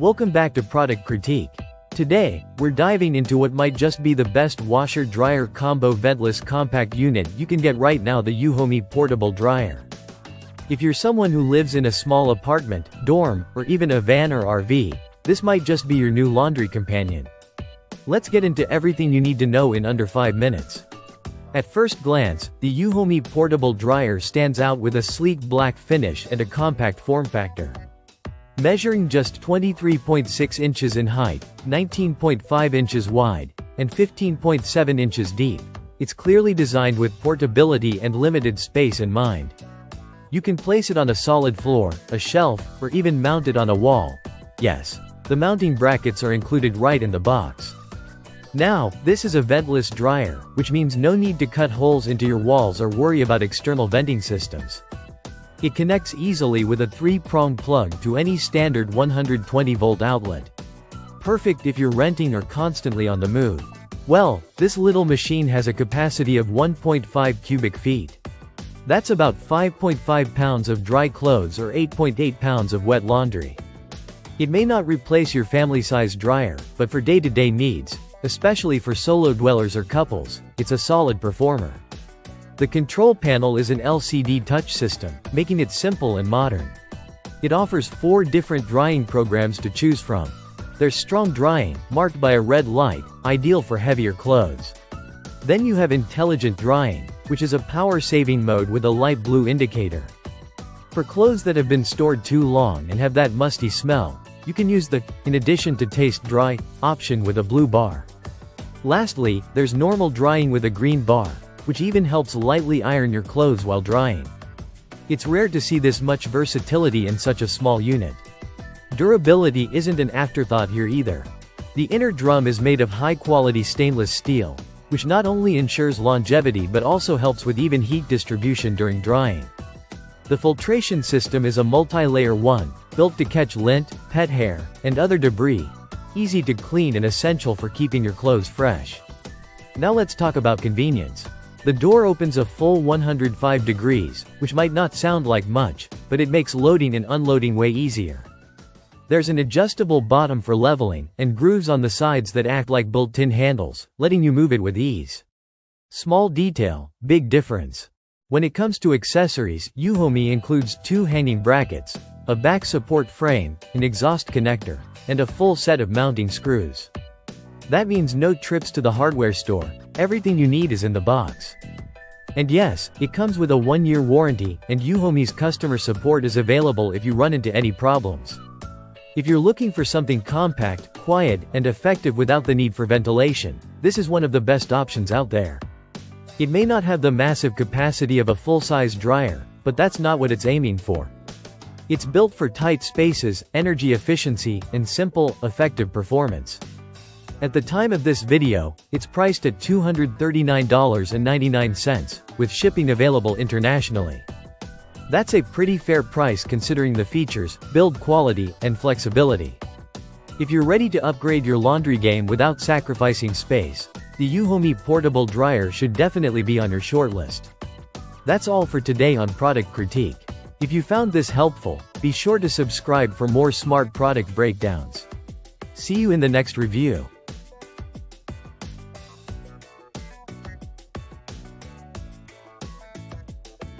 Welcome back to Product Critique. Today, we're diving into what might just be the best washer-dryer combo ventless compact unit you can get right now, the Euhomy portable dryer. If you're someone who lives in a small apartment, dorm, or even a van or RV, this might just be your new laundry companion. Let's get into everything you need to know in under 5 minutes. At first glance, the Euhomy portable dryer stands out with a sleek black finish and a compact form factor. Measuring just 23.6 inches in height, 19.5 inches wide, and 15.7 inches deep, it's clearly designed with portability and limited space in mind. You can place it on a solid floor, a shelf, or even mount it on a wall. Yes, the mounting brackets are included right in the box. Now, this is a ventless dryer, which means no need to cut holes into your walls or worry about external venting systems. It connects easily with a 3-prong plug to any standard 120-volt outlet. Perfect if you're renting or constantly on the move. Well, this little machine has a capacity of 1.5 cubic feet. That's about 5.5 pounds of dry clothes or 8.8 pounds of wet laundry. It may not replace your family-size dryer, but for day-to-day needs, especially for solo dwellers or couples, it's a solid performer. The control panel is an LCD touch system, making it simple and modern. It offers 4 different drying programs to choose from. There's strong drying, marked by a red light, ideal for heavier clothes. Then you have intelligent drying, which is a power-saving mode with a light blue indicator. For clothes that have been stored too long and have that musty smell, you can use the "in addition to taste dry" option with a blue bar. Lastly, there's normal drying with a green bar, which even helps lightly iron your clothes while drying. It's rare to see this much versatility in such a small unit. Durability isn't an afterthought here either. The inner drum is made of high-quality stainless steel, which not only ensures longevity but also helps with even heat distribution during drying. The filtration system is a multi-layer one, built to catch lint, pet hair, and other debris, easy to clean and essential for keeping your clothes fresh. Now let's talk about convenience. The door opens a full 105 degrees, which might not sound like much, but it makes loading and unloading way easier. There's an adjustable bottom for leveling, and grooves on the sides that act like built-in handles, letting you move it with ease. Small detail, big difference. When it comes to accessories, Euhomy includes 2 hanging brackets, a back support frame, an exhaust connector, and a full set of mounting screws. That means no trips to the hardware store. Everything you need is in the box. And yes, it comes with a 1-year warranty, and Euhomy's customer support is available if you run into any problems. If you're looking for something compact, quiet, and effective without the need for ventilation, this is one of the best options out there. It may not have the massive capacity of a full-size dryer, but that's not what it's aiming for. It's built for tight spaces, energy efficiency, and simple, effective performance. At the time of this video, it's priced at $239.99, with shipping available internationally. That's a pretty fair price considering the features, build quality, and flexibility. If you're ready to upgrade your laundry game without sacrificing space, the Euhomy portable dryer should definitely be on your shortlist. That's all for today on Product Critique. If you found this helpful, be sure to subscribe for more smart product breakdowns. See you in the next review.